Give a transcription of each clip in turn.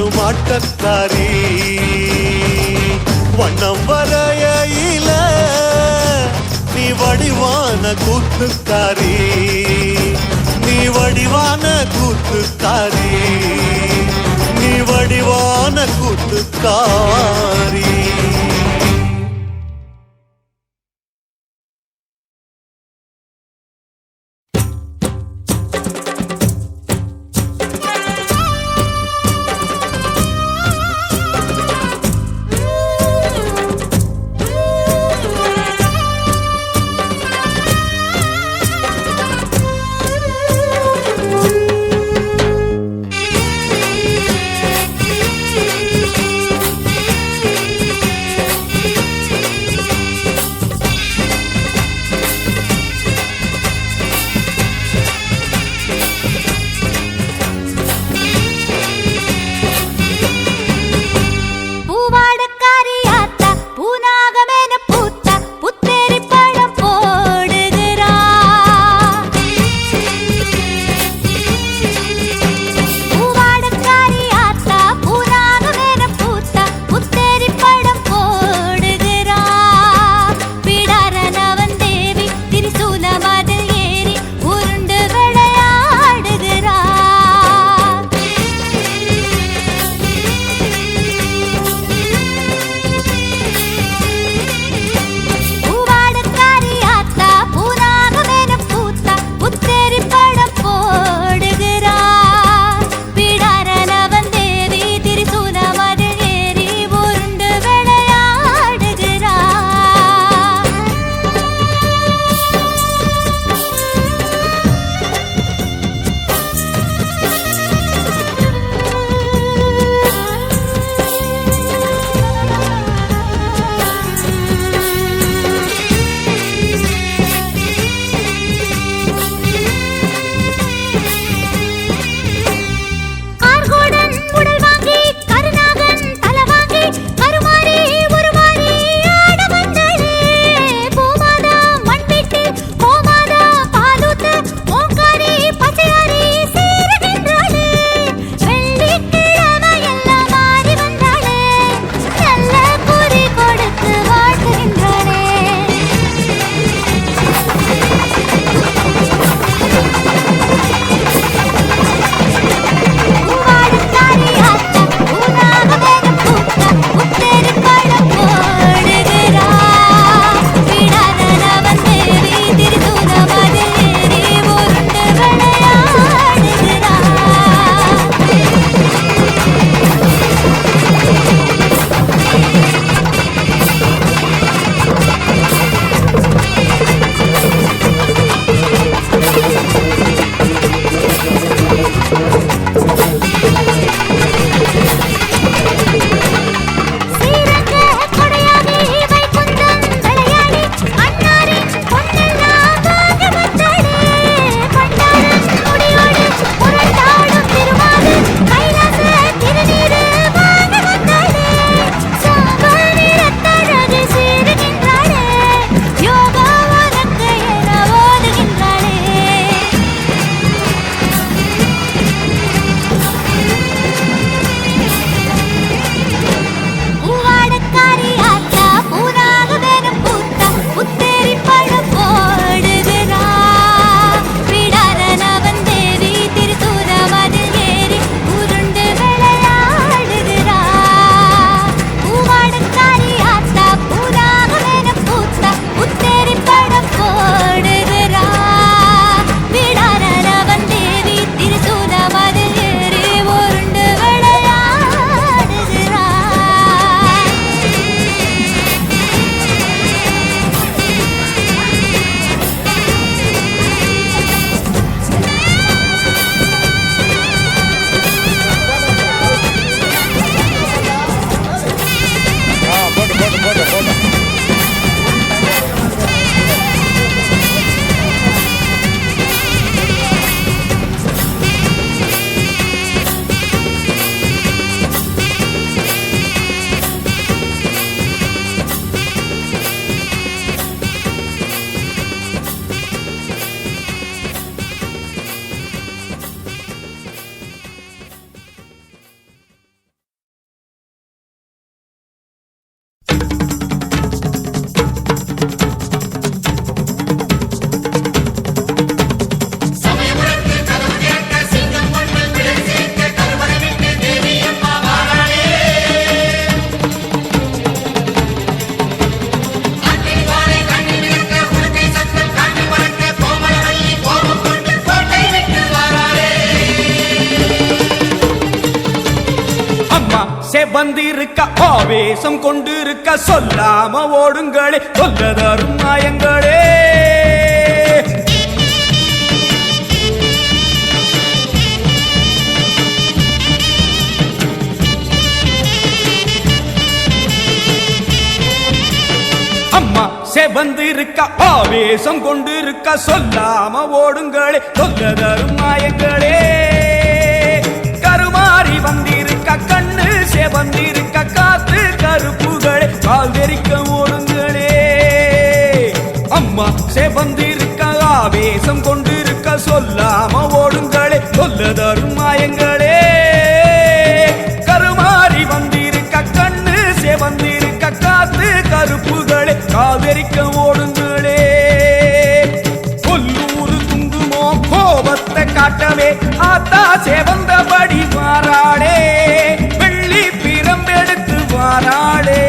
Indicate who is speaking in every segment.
Speaker 1: ஆடும் ஆட்டக்காரி வண்ணம் வரையில நீ வடிவான கூத்துக்காரி நீ வடிவான கூத்துக்காரி நீ வடிவான கூத்துக்காரி
Speaker 2: செவ்வந்திருக்க ஆவேசம் கொண்டிருக்க சொல்லாம ஓடுங்களே சொல்லதரும் மாயங்களே. அம்மா செவந்திருக்க ஆவேசம் கொண்டிருக்க சொல்லாம ஓடுங்களே சொல்லதரும் மாயங்களே. கருமாறி வந்திருக்க கண்ணு செவந்திருக்க காத்து கருப்புகளே கால் தெரிக்க ஓடுங்களே. அம்மா செவந்திருக்க ஆவேசம் கொண்டிருக்க சொல்லாம ஓடுங்களே சொல்லதரும் மாயங்களே. கருமாறி வந்திருக்க கண்ணு செவந்திருக்க காத்து கருப்புகளே காவிரிக்க ஓடுங்களே. கொல்லூரு குங்குமோ கோபத்தை காட்டவே ஆத்தா செவந்தபடி வாராளே வெள்ளி பிரம்பெடுத்து வாராளே.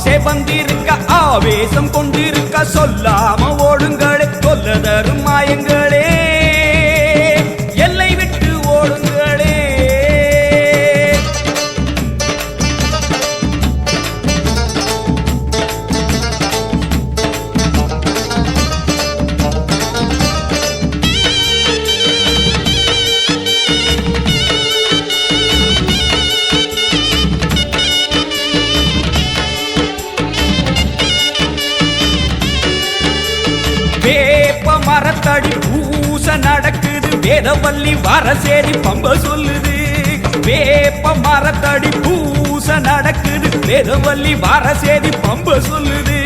Speaker 2: செவந்திருக்க ஆவேசம் கொண்டிருக்க சொல்லாம ஓடுங்களே சொல்லதரும் மாயங்களே எல்லை விட்டு ஓடுங்களே. வேப்ப மரத்தடி பூச நடக்குது வேதவல்லி வரசேரி பம்ப சொல்லுது. வேப்ப மரத்தடி பூச நடக்குது வேதவல்லி வரசேரி பம்ப சொல்லுது.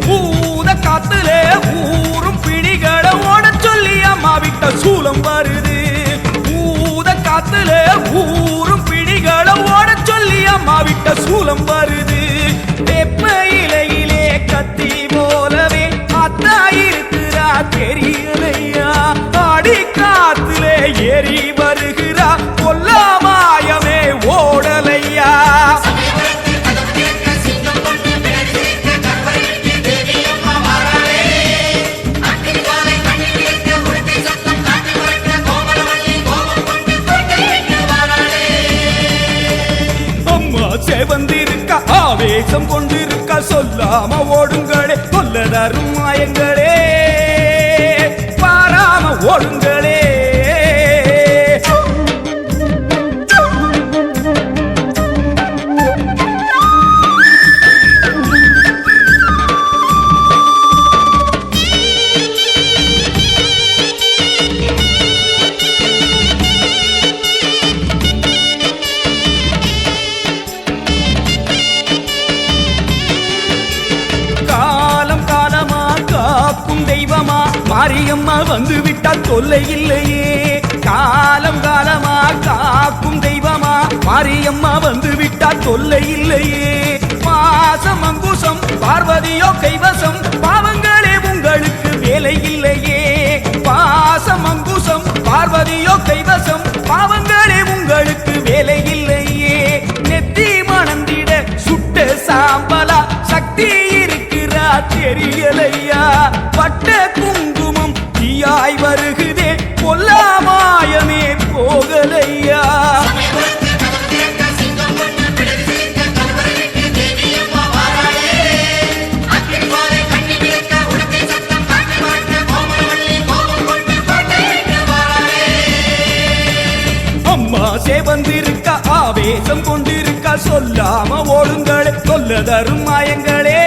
Speaker 2: பூத காத்துல ஊரும் பிடிகளை ஓட சொல்லி அம்மா விட்ட சூலம் வருது. பூத காத்துல ஊரும் பிடிகளை ஓட சொல்லி அம்மா விட்ட சூலம் வருது. வேப்ப இலையிலே கத்தி போலவே அத்தா இருக்கிறா தெரியலையா ஆடி காத்திலே ஏறி வருகிறா கொல்லாமாயமே ஓடலையா. அம்மா செவந்திருக்க ஆவேசம் கொண்டிருக்க சொல்லாம ஓடுங்களே சொல்லதரும் மாயங்களே பாராம ஓடுங்களே. தெய்வமா மாரியம்மா வந்து விட்டால் தொல்லை இல்லையே. காலம் காலமா காக்கும் தெய்வமா மாரியம்மா வந்து விட்டால் தொல்லை இல்லையே. பாசம் அங்குசம் பார்வதியோ கைவசம் பாவங்களே உங்களுக்கு வேலை இல்லையே. பாசம் அங்குசம் பார்வதியோ கைவசம் பாவங்களே உங்களுக்கு வேலை இல்லையே. நெத்தி மணந்திட சுட்ட சாம்பலா சக்தி இருக்கிறா தெரியலையா. பட்ட குங்குமம் தீயாய் வருகுதே கொல்லாமாயமே போகலையா. அம்மா செவந்திருக்க ஆவேசம் கொண்டிருக்க சொல்லாம ஓடுங்களே சொல்லதரும் மாயங்களே.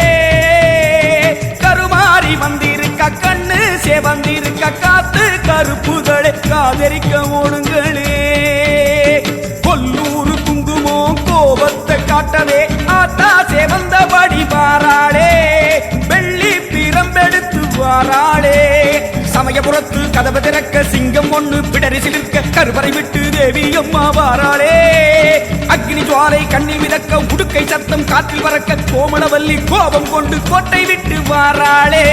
Speaker 2: கருமாறி வந்திருக்க கண்ணு செவந்திருக்க காத்து கருப்புகளே காதரிக்க ஓடுங்களே. கொல்லூரு குங்குமோ கோபத்தை காட்டவே ஆத்தா செவந்தபடி வாராளே வெள்ளி பிரம்பெடுத்து வாராளே. சமயபுரத்து கதவு திறக்க சிங்கம் ஒண்ணு பிடரி சிலிர்க்க கருவறை விட்டு தேவி அம்மா வாராளே. அக்னி ஜுவாலை கண்ணில் மிதக்க உடுக்கை சத்தம் காற்றில் பறக்க கோமளவல்லி கோபம் கொண்டு கோட்டை விட்டு வாராளே.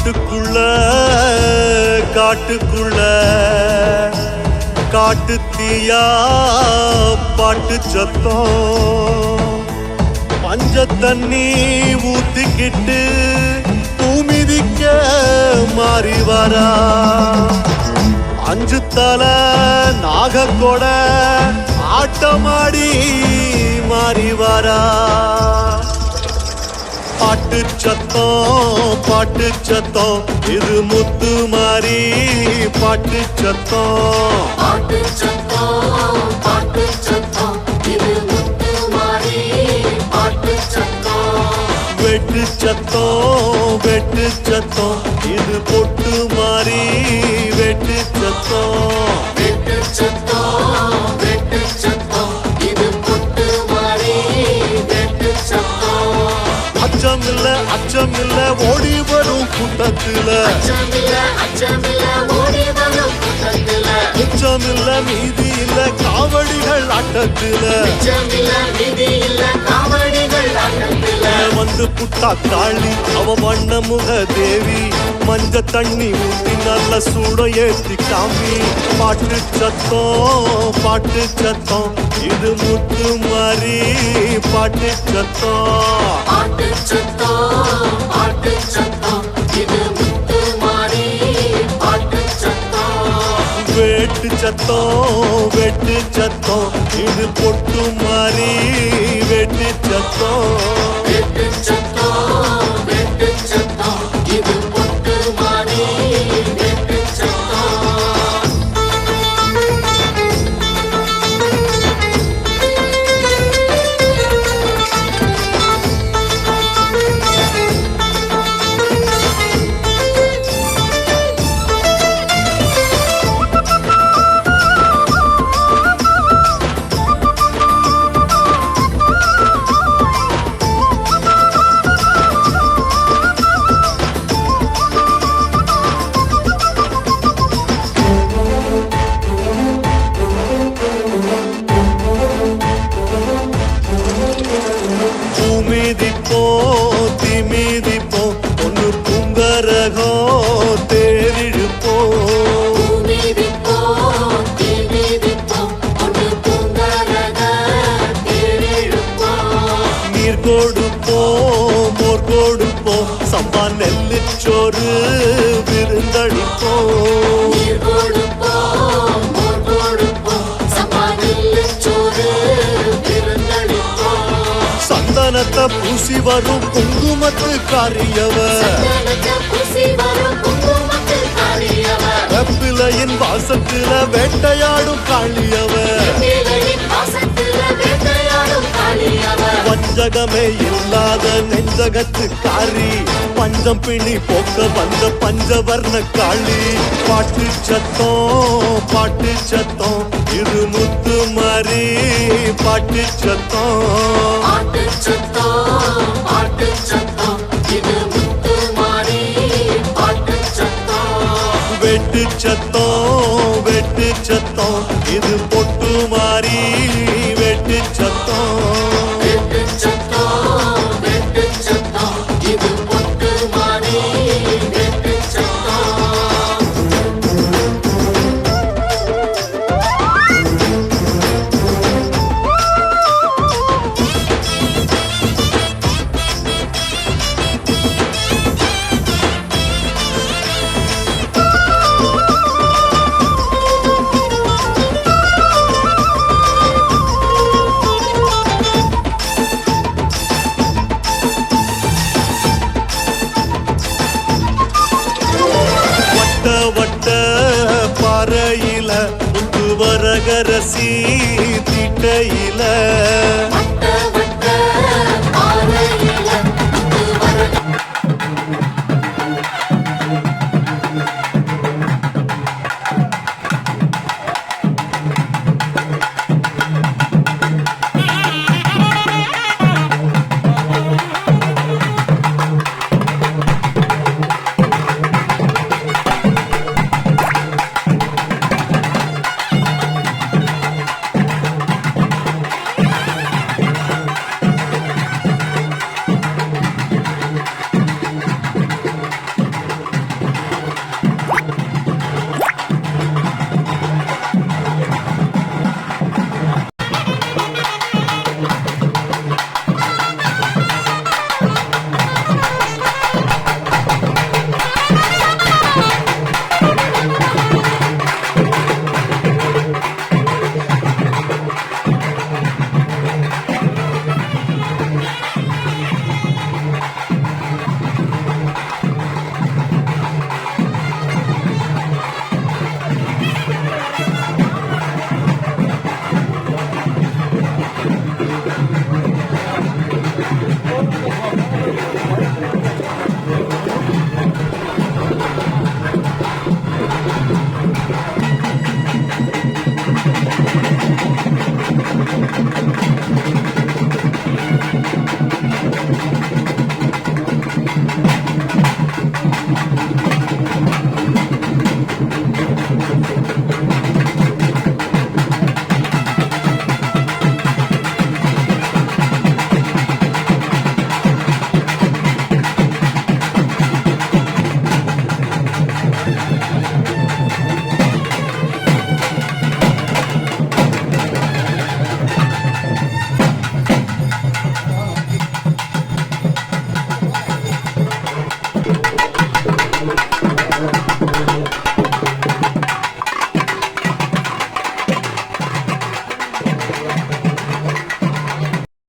Speaker 1: காட்டுக்குள்ள காட்டுக்குள்ள காட்டு தீயா பாட்டு சத்தம் பஞ்ச தண்ணி ஊத்திக்கிட்டு பூமிதிக்க மாறி வரா அஞ்சு தலை நாகக்கொட ஆட்டமாடி மாறி வரா பாட்டு சத்தம் இது முத்து மாறி பாட்டு சத்தம் வெட்டு சத்தம் இது பொட்டு மாறி வெட்டு சத்தம் அச்சமில்ல ஓடி வரும் கூட்டத்துல மிச்சமில்ல மீதி இல்ல காவடிகள் ஆட்டத்துல வந்து புட்டா காளி அவ வண்ண முக தேவி மஞ்ச தண்ணி ஊத்தி நல்ல சூட ஏத்தி காமி பாட்டு சத்தம் இது முத்து மாறி பாட்டு சத்தம் வெட்டு சத்தம் இது பொட்டு மாறி வெட்டு சத்தம் திமிதிப்போம் ஒன்னு புங்கரகம் தேரிழுப்போம் நீர் கொடுப்போம் மோர் கொடுப்போம் சம்பா நெல்லிச்சோறு விருந்தளிப்போம் சந்தனத்தை பூசி வரும் குங்குமத்து காரியவ வெப்பிலையின் வாசத்துல வேட்டையாடும் காளியவ வஞ்சகமே இல்லாத நெஞ்சகத்து காரி பஞ்சம் பிணி போக்க வந்த பஞ்சவர்ண காளி பாட்டு சத்தம் இது முத்து மாறி பாட்டு சத்தம் வெட்டு சத்தம் இது பொட்டு மாறி வெட்டு சத்தம் பாறையில முத்து வரகரசி திட்டையில